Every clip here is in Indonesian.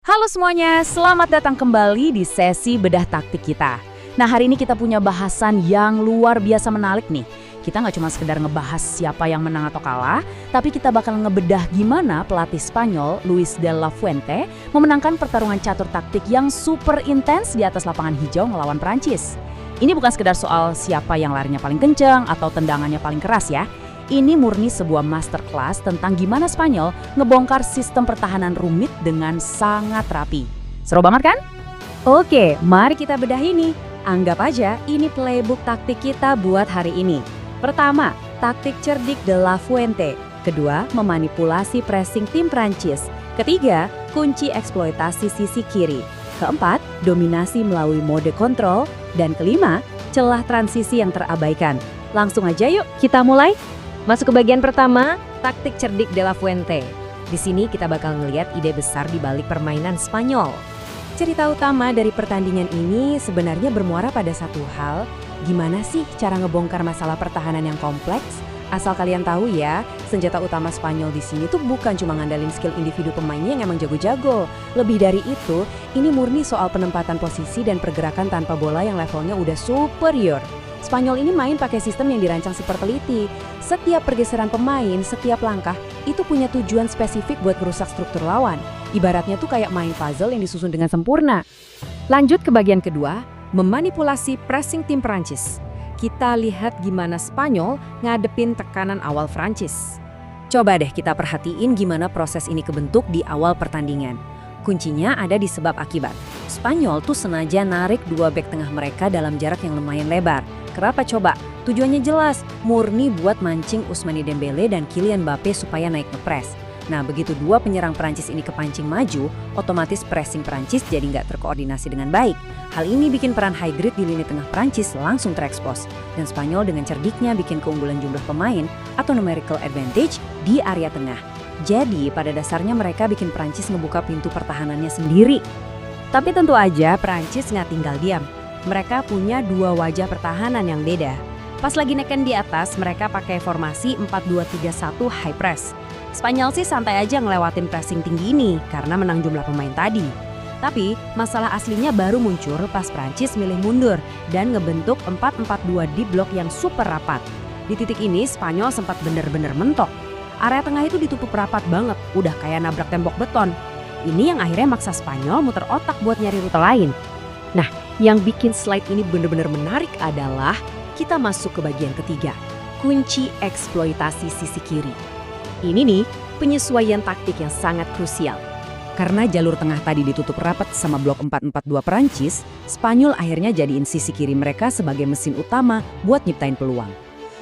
Halo semuanya, selamat datang kembali di sesi bedah taktik kita. Nah, hari ini kita punya bahasan yang luar biasa menarik nih. Kita nggak cuma sekedar ngebahas siapa yang menang atau kalah, tapi kita bakal ngebedah gimana pelatih Spanyol, Luis de la Fuente, memenangkan pertarungan catur taktik yang super intens di atas lapangan hijau melawan Prancis. Ini bukan sekedar soal siapa yang larinya paling kencang atau tendangannya paling keras ya. Ini murni sebuah masterclass tentang gimana Spanyol ngebongkar sistem pertahanan rumit dengan sangat rapi. Seru banget kan? Oke, mari kita bedah ini. Anggap aja ini playbook taktik kita buat hari ini. Pertama, taktik cerdik de la Fuente. Kedua, memanipulasi pressing tim Prancis. Ketiga, kunci eksploitasi sisi kiri. Keempat, dominasi melalui mode kontrol. Dan kelima, celah transisi yang terabaikan. Langsung aja yuk, kita mulai. Masuk ke bagian pertama, taktik cerdik de la Fuente. Di sini kita bakal ngelihat ide besar di balik permainan Spanyol. Cerita utama dari pertandingan ini sebenarnya bermuara pada satu hal, gimana sih cara ngebongkar masalah pertahanan yang kompleks? Asal kalian tahu ya, senjata utama Spanyol di sini tuh bukan cuma ngandalin skill individu pemainnya yang emang jago-jago. Lebih dari itu, ini murni soal penempatan posisi dan pergerakan tanpa bola yang levelnya udah superior. Spanyol ini main pakai sistem yang dirancang super teliti. Setiap pergeseran pemain, setiap langkah, itu punya tujuan spesifik buat merusak struktur lawan. Ibaratnya tuh kayak main puzzle yang disusun dengan sempurna. Lanjut ke bagian kedua, memanipulasi pressing tim Prancis. Kita lihat gimana Spanyol ngadepin tekanan awal Prancis. Coba deh kita perhatiin gimana proses ini kebentuk di awal pertandingan. Kuncinya ada di sebab akibat. Spanyol tuh sengaja narik dua bek tengah mereka dalam jarak yang lumayan lebar. Kenapa coba? Tujuannya jelas, murni buat mancing Ousmane Dembele dan Kylian Mbappe supaya naik ngepres. Nah, begitu dua penyerang Prancis ini kepancing maju, otomatis pressing Prancis jadi nggak terkoordinasi dengan baik. Hal ini bikin peran high grid di lini tengah Prancis langsung terekspos. Dan Spanyol dengan cerdiknya bikin keunggulan jumlah pemain atau numerical advantage di area tengah. Jadi, pada dasarnya mereka bikin Prancis ngebuka pintu pertahanannya sendiri. Tapi tentu aja Prancis nggak tinggal diam. Mereka punya dua wajah pertahanan yang beda. Pas lagi neken di atas, mereka pakai formasi 4-2-3-1 high press. Spanyol sih santai aja ngelewatin pressing tinggi ini karena menang jumlah pemain tadi. Tapi masalah aslinya baru muncul pas Prancis milih mundur dan ngebentuk 4-4-2 di blok yang super rapat. Di titik ini Spanyol sempat bener-bener mentok. Area tengah itu ditutup rapat banget, udah kayak nabrak tembok beton. Ini yang akhirnya maksa Spanyol muter otak buat nyari rute lain. Nah, yang bikin slide ini bener-bener menarik adalah kita masuk ke bagian ketiga, kunci eksploitasi sisi kiri. Ini nih penyesuaian taktik yang sangat krusial. Karena jalur tengah tadi ditutup rapat sama blok 4-4-2 Prancis, Spanyol akhirnya jadiin sisi kiri mereka sebagai mesin utama buat nyiptain peluang.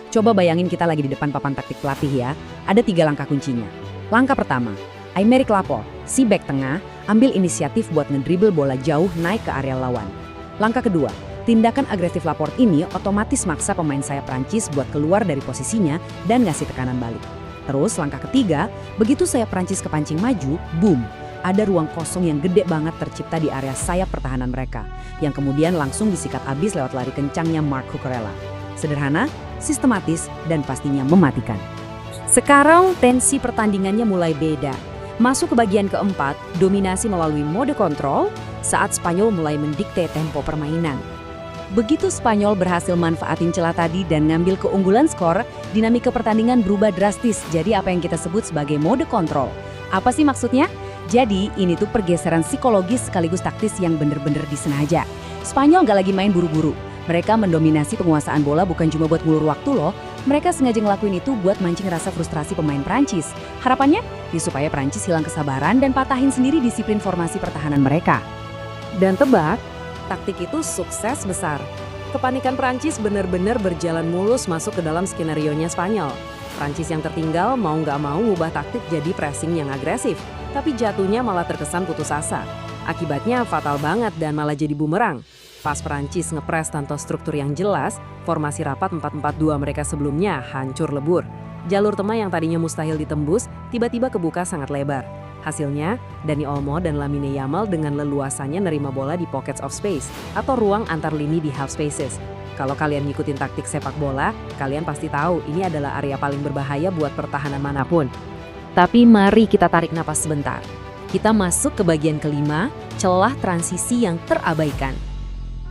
Coba bayangin kita lagi di depan papan taktik pelatih ya, ada 3 langkah kuncinya. Langkah pertama, Aymeric Laporte, si bek tengah, ambil inisiatif buat ngedribble bola jauh naik ke area lawan. Langkah kedua, tindakan agresif Laporte ini otomatis maksa pemain sayap Prancis buat keluar dari posisinya dan ngasih tekanan balik. Terus langkah ketiga, begitu sayap Prancis kepancing maju, boom, ada ruang kosong yang gede banget tercipta di area sayap pertahanan mereka, yang kemudian langsung disikat habis lewat lari kencangnya Marc Cucurella. Sederhana, sistematis, dan pastinya mematikan. Sekarang tensi pertandingannya mulai beda. Masuk ke bagian keempat, dominasi melalui mode kontrol saat Spanyol mulai mendikte tempo permainan. Begitu Spanyol berhasil manfaatin celah tadi dan ngambil keunggulan skor, dinamika pertandingan berubah drastis jadi apa yang kita sebut sebagai mode kontrol. Apa sih maksudnya? Jadi ini tuh pergeseran psikologis sekaligus taktis yang bener-bener disengaja. Spanyol nggak lagi main buru-buru. Mereka mendominasi penguasaan bola bukan cuma buat ngulur waktu loh. Mereka sengaja ngelakuin itu buat mancing rasa frustrasi pemain Prancis. Harapannya, supaya Prancis hilang kesabaran dan patahin sendiri disiplin formasi pertahanan mereka. Dan tebak, taktik itu sukses besar. Kepanikan Prancis benar-benar berjalan mulus masuk ke dalam skenarionya Spanyol. Prancis yang tertinggal mau nggak mau ngubah taktik jadi pressing yang agresif. Tapi jatuhnya malah terkesan putus asa. Akibatnya fatal banget dan malah jadi bumerang. Pas Prancis ngepres tanpa struktur yang jelas, formasi rapat 4-4-2 mereka sebelumnya hancur lebur. Jalur tengah yang tadinya mustahil ditembus, tiba-tiba kebuka sangat lebar. Hasilnya, Dani Olmo dan Lamine Yamal dengan leluasannya nerima bola di pockets of space atau ruang antar lini di half spaces. Kalau kalian ngikutin taktik sepak bola, kalian pasti tahu ini adalah area paling berbahaya buat pertahanan manapun. Tapi mari kita tarik napas sebentar. Kita masuk ke bagian kelima, celah transisi yang terabaikan.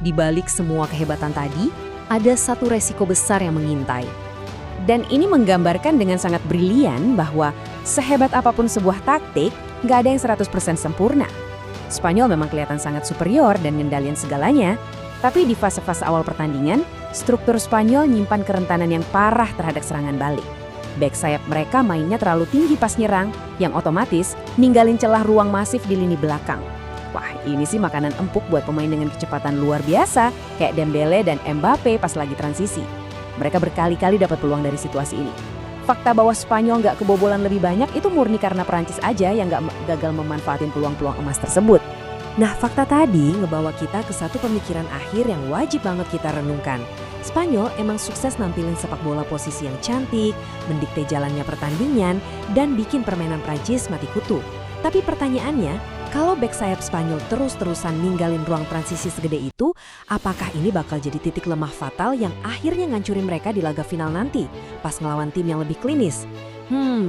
Di balik semua kehebatan tadi, ada satu resiko besar yang mengintai. Dan ini menggambarkan dengan sangat brilian bahwa sehebat apapun sebuah taktik, nggak ada yang 100% sempurna. Spanyol memang kelihatan sangat superior dan ngendalian segalanya, tapi di fase-fase awal pertandingan, struktur Spanyol nyimpan kerentanan yang parah terhadap serangan balik. Back sayap mereka mainnya terlalu tinggi pas nyerang, yang otomatis ninggalin celah ruang masif di lini belakang. Wah, ini sih makanan empuk buat pemain dengan kecepatan luar biasa, kayak Dembele dan Mbappe pas lagi transisi. Mereka berkali-kali dapat peluang dari situasi ini. Fakta bahwa Spanyol nggak kebobolan lebih banyak itu murni karena Prancis aja yang nggak gagal memanfaatin peluang-peluang emas tersebut. Nah, fakta tadi ngebawa kita ke satu pemikiran akhir yang wajib banget kita renungkan. Spanyol emang sukses nampilin sepak bola posisi yang cantik, mendikte jalannya pertandingan, dan bikin permainan Prancis mati kutu. Tapi pertanyaannya, kalau bek sayap Spanyol terus-terusan ninggalin ruang transisi segede itu, apakah ini bakal jadi titik lemah fatal yang akhirnya ngancurin mereka di laga final nanti, pas ngelawan tim yang lebih klinis?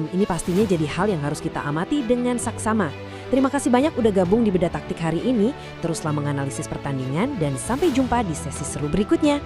Ini pastinya jadi hal yang harus kita amati dengan saksama. Terima kasih banyak udah gabung di Bedah Taktik hari ini, teruslah menganalisis pertandingan, dan sampai jumpa di sesi seru berikutnya.